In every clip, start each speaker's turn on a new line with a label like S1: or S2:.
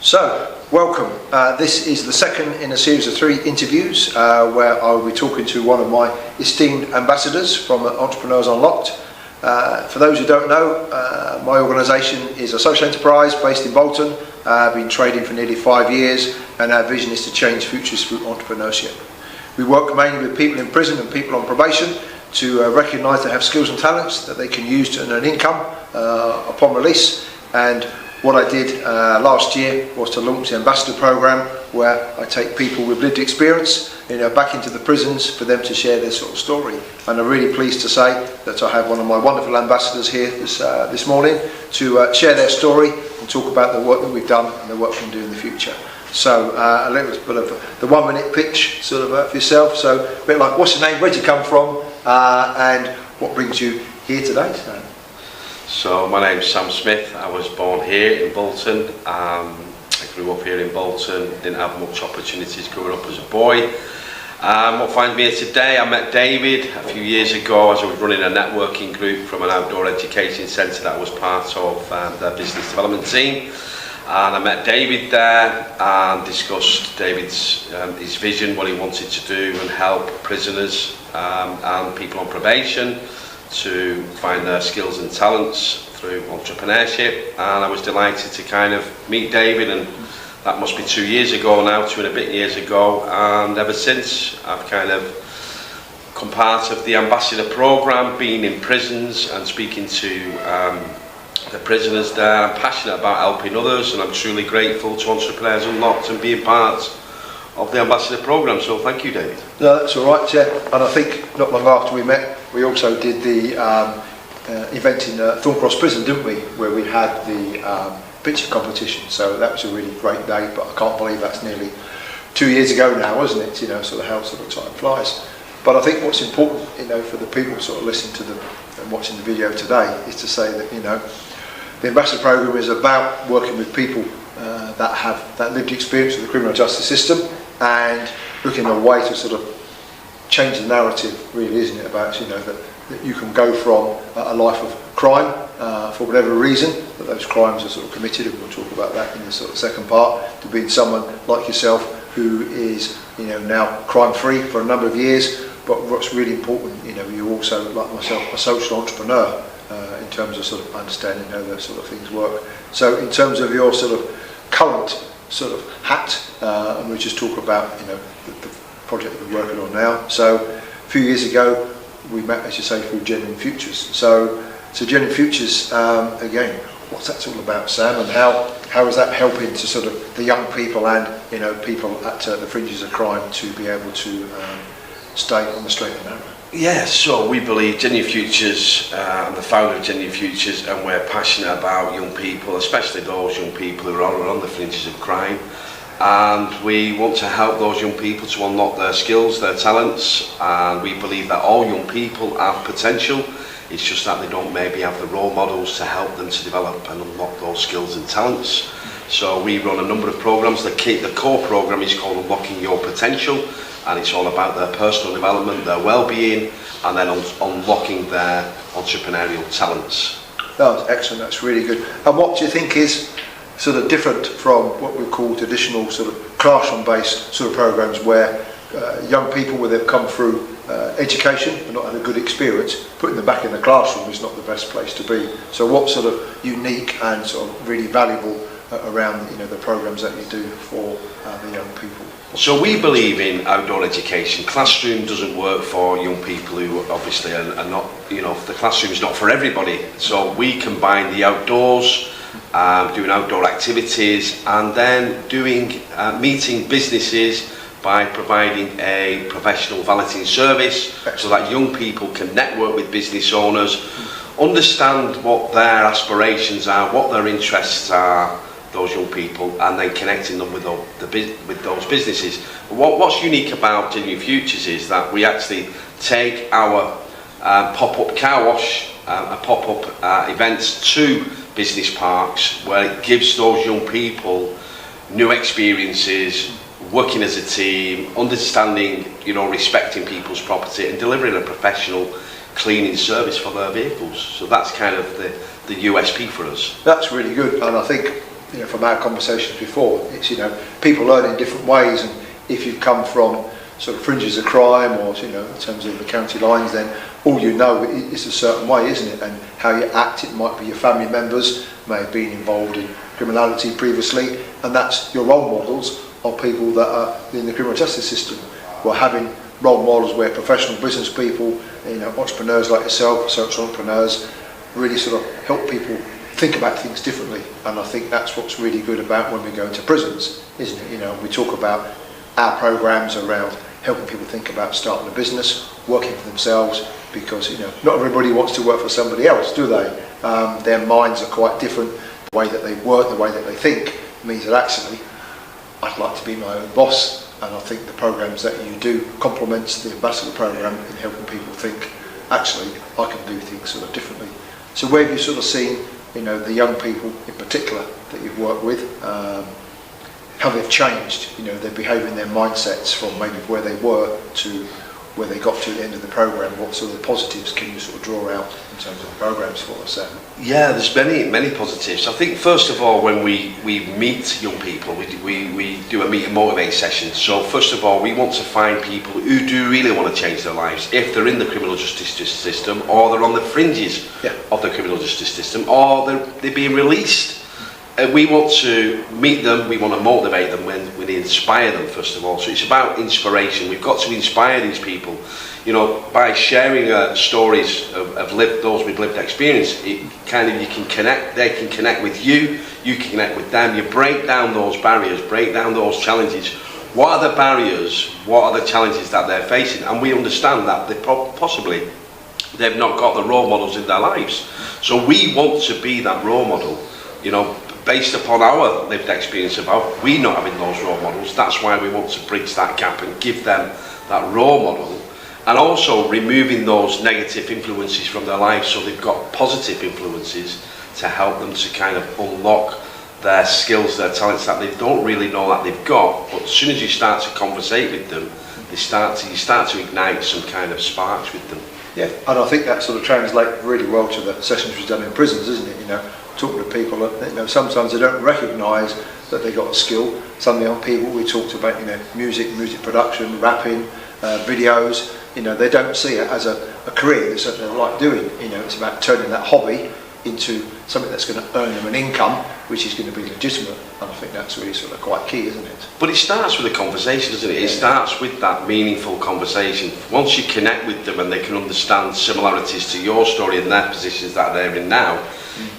S1: So, welcome. This is the second in a series of 3 interviews where I will be talking to one of my esteemed ambassadors from Entrepreneurs Unlocked. For those who don't know, my organisation is a social enterprise based in Bolton. I've been trading for nearly 5 years, and our vision is to change futures through entrepreneurship. We work mainly with people in prison and people on probation to recognise they have skills and talents that they can use to earn an income upon release. And what I did last year was to launch the Ambassador Programme, where I take people with lived experience back into the prisons for them to share their sort of story. And I'm really pleased to say that I have one of my wonderful ambassadors here this morning to share their story and talk about the work that we've done and the work we can do in the future. So a little bit of the 1 minute pitch sort of for yourself. So a bit like, what's your name, where'd you come from, and what brings you here today?
S2: So my name's Sam Smith. I was born here in Bolton. I grew up here in Bolton, didn't have much opportunities growing up as a boy. What finds me here today, I met David a few years ago as I was running a networking group from an outdoor education centre that I was part of their business development team. And I met David there and discussed David's his vision, what he wanted to do and help prisoners and people on probation to find their skills and talents through entrepreneurship. And I was delighted to kind of meet David, and that must be 2 years ago now, 2 and a bit years ago, and ever since I've kind of become part of the Ambassador Programme, being in prisons and speaking to the prisoners there. I'm passionate about helping others, and I'm truly grateful to Entrepreneurs Unlocked and being part of the Ambassador Programme, so thank you, David.
S1: No, that's all right, yeah. And I think not long after we met, we also did the event in Thorncross Prison, didn't we, where we had the picture competition. So that was a really great day, but I can't believe that's nearly 2 years ago now, wasn't it? Sort of how sort of time flies. But I think what's important, for the people sort of listening to and watching the video today, is to say that, the Ambassador Programme is about working with people that have that lived experience of the criminal justice system, and looking at a way to sort of change the narrative, really, isn't it, about that you can go from a life of crime for whatever reason that those crimes are sort of committed, and we'll talk about that in the sort of second part, to being someone like yourself who is now crime free for a number of years. But what's really important, you're also, like myself, a social entrepreneur in terms of sort of understanding how those sort of things work. So in terms of your sort of current sort of hat, and we'll just talk about the project that we're working on now. So a few years ago we met, as you say, through Genuine Futures. So Genuine Futures, again, what's that all about, Sam, and how is that helping to sort of the young people and people at the fringes of crime to be able to stay on the straight and narrow?
S2: Yeah, so we believe Genuine Futures, I'm the founder of Genuine Futures, and we're passionate about young people, especially those young people who are on the fringes of crime. And we want to help those young people to unlock their skills, their talents, and we believe that all young people have potential. It's just that they don't maybe have the role models to help them to develop and unlock those skills and talents. So we run a number of programs. The core program is called Unlocking Your Potential, and it's all about their personal development, their well-being, and then unlocking their entrepreneurial talents.
S1: That's excellent, that's really good. And what do you think is sort of different from what we call traditional sort of classroom-based sort of programs, where young people, where they've come through education and not had a good experience, putting them back in the classroom is not the best place to be? So what's sort of unique and sort of really valuable around the programs that you do for the young people?
S2: So we believe in outdoor education. Classroom doesn't work for young people who obviously are not, the classroom's not for everybody. So we combine the outdoors, doing outdoor activities, and then doing meeting businesses by providing a professional valeting service, so that young people can network with business owners, understand what their aspirations are, what their interests are, those young people, and then connecting them with those businesses. But what's unique about Genuine Futures is that we actually take our pop-up car wash, pop-up events to business parks, where it gives those young people new experiences, working as a team, understanding, respecting people's property, and delivering a professional cleaning service for their vehicles. So that's kind of the USP for us.
S1: That's really good, and I think from our conversations before, it's, people learn in different ways, and if you've come from sort of fringes of crime or, in terms of the county lines, then all you know is a certain way, isn't it? And how you act, it might be your family members may have been involved in criminality previously, and that's your role models of people that are in the criminal justice system. Well, having role models where professional business people, entrepreneurs like yourself, social entrepreneurs, really sort of help people think about things differently. And I think that's what's really good about when we go into prisons, isn't it? We talk about our programs around helping people think about starting a business, working for themselves, because not everybody wants to work for somebody else, do they? Their minds are quite different. The way that they work, the way that they think means that actually I'd like to be my own boss. And I think the programs that you do complements the ambassador program in helping people think, actually, I can do things sort of differently. So where have you sort of seen, the young people in particular that you've worked with, how they've changed, their behaviour and their mindsets from maybe where they were to where they got to at the end of the programme? What sort of positives can you sort of draw out in terms of the programmes for us?
S2: Yeah, there's many positives. I think first of all, when we meet young people, we do a meet and motivate session. So first of all, we want to find people who do really want to change their lives, if they're in the criminal justice system, or they're on the fringes of the criminal justice system, or they're being released. We want to meet them, we want to motivate them, when we inspire them first of all. So it's about inspiration. We've got to inspire these people, by sharing stories of those with lived experience. It kind of, you can connect, they can connect with you, you can connect with them. You break down those barriers, break down those challenges. What are the barriers? What are the challenges that they're facing? And we understand that they've not got the role models in their lives. So we want to be that role model, based upon our lived experience about we not having those role models. That's why we want to bridge that gap and give them that role model, and also removing those negative influences from their lives, so they've got positive influences to help them to kind of unlock their skills, their talents that they don't really know that they've got. But as soon as you start to conversate with them, you start to ignite some kind of sparks with them.
S1: Yeah, and I think that sort of translates really well to the sessions we've done in prisons, isn't it? Talking to people that, sometimes they don't recognise that they got a skill. Some of the young people we talked about, music production, rapping, videos, they don't see it as a career. It's something they like doing. It's about turning that hobby into something that's going to earn them an income, which is going to be legitimate. And I think that's really sort of quite key, isn't it?
S2: But it starts with a conversation, doesn't it? It starts with that meaningful conversation. Once you connect with them and they can understand similarities to your story and their positions that they're in now,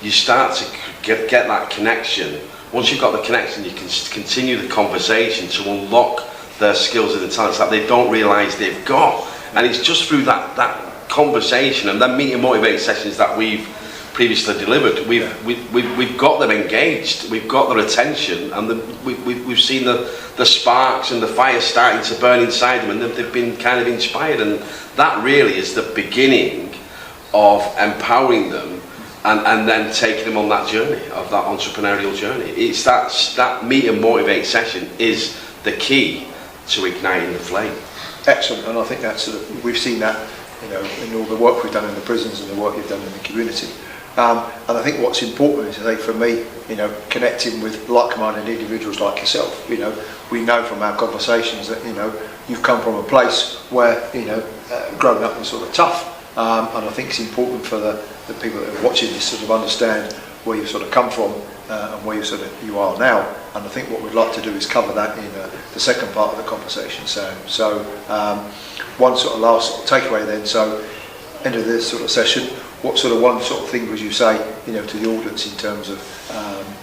S2: you start to get that connection. Once you've got the connection, you can continue the conversation to unlock their skills and the talents that they don't realise they've got. And it's just through that conversation and then meet and motivate sessions that we've previously delivered, we've got them engaged, we've got their attention, and we've seen the sparks and the fire starting to burn inside them, and they've been kind of inspired. And that really is the beginning of empowering them and then taking them on that journey, of that entrepreneurial journey. It's that meet and motivate session is the key to igniting the flame.
S1: Excellent, and I think that's we've seen that in all the work we've done in the prisons and the work you've done in the community. And I think what's important is, I think for me, connecting with like-minded individuals like yourself. We know from our conversations that you've come from a place where growing up was sort of tough, and I think it's important for the people that are watching this sort of understand where you've sort of come from and where you are now. And I think what we'd like to do is cover that in the second part of the conversation. So one sort of last sort of takeaway then. So end of this sort of session, what sort of one sort of thing would you say, to the audience in terms of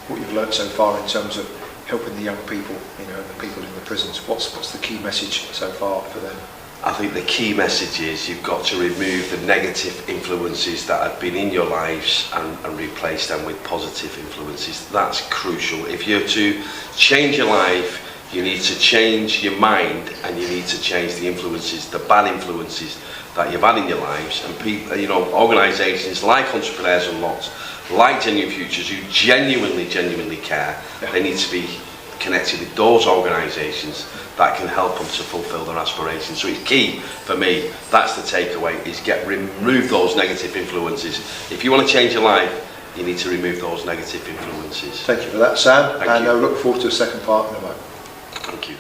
S1: what you've learnt so far in terms of helping the young people, the people in the prisons? What's the key message so far for them?
S2: I think the key message is you've got to remove the negative influences that have been in your lives and replace them with positive influences. That's crucial. If you're to change your life, you need to change your mind, and you need to change the influences, the bad influences that you've had in your lives. And people, organisations like Entrepreneurs Unlocked, like Genuine Futures, who genuinely care, they need to be connected with those organisations that can help them to fulfil their aspirations. So it's key for me, that's the takeaway, is remove those negative influences. If you want to change your life, you need to remove those negative influences.
S1: Thank you for that, Sam.
S2: Thank
S1: and
S2: you.
S1: I look forward to a second part in a moment.
S2: Thank you.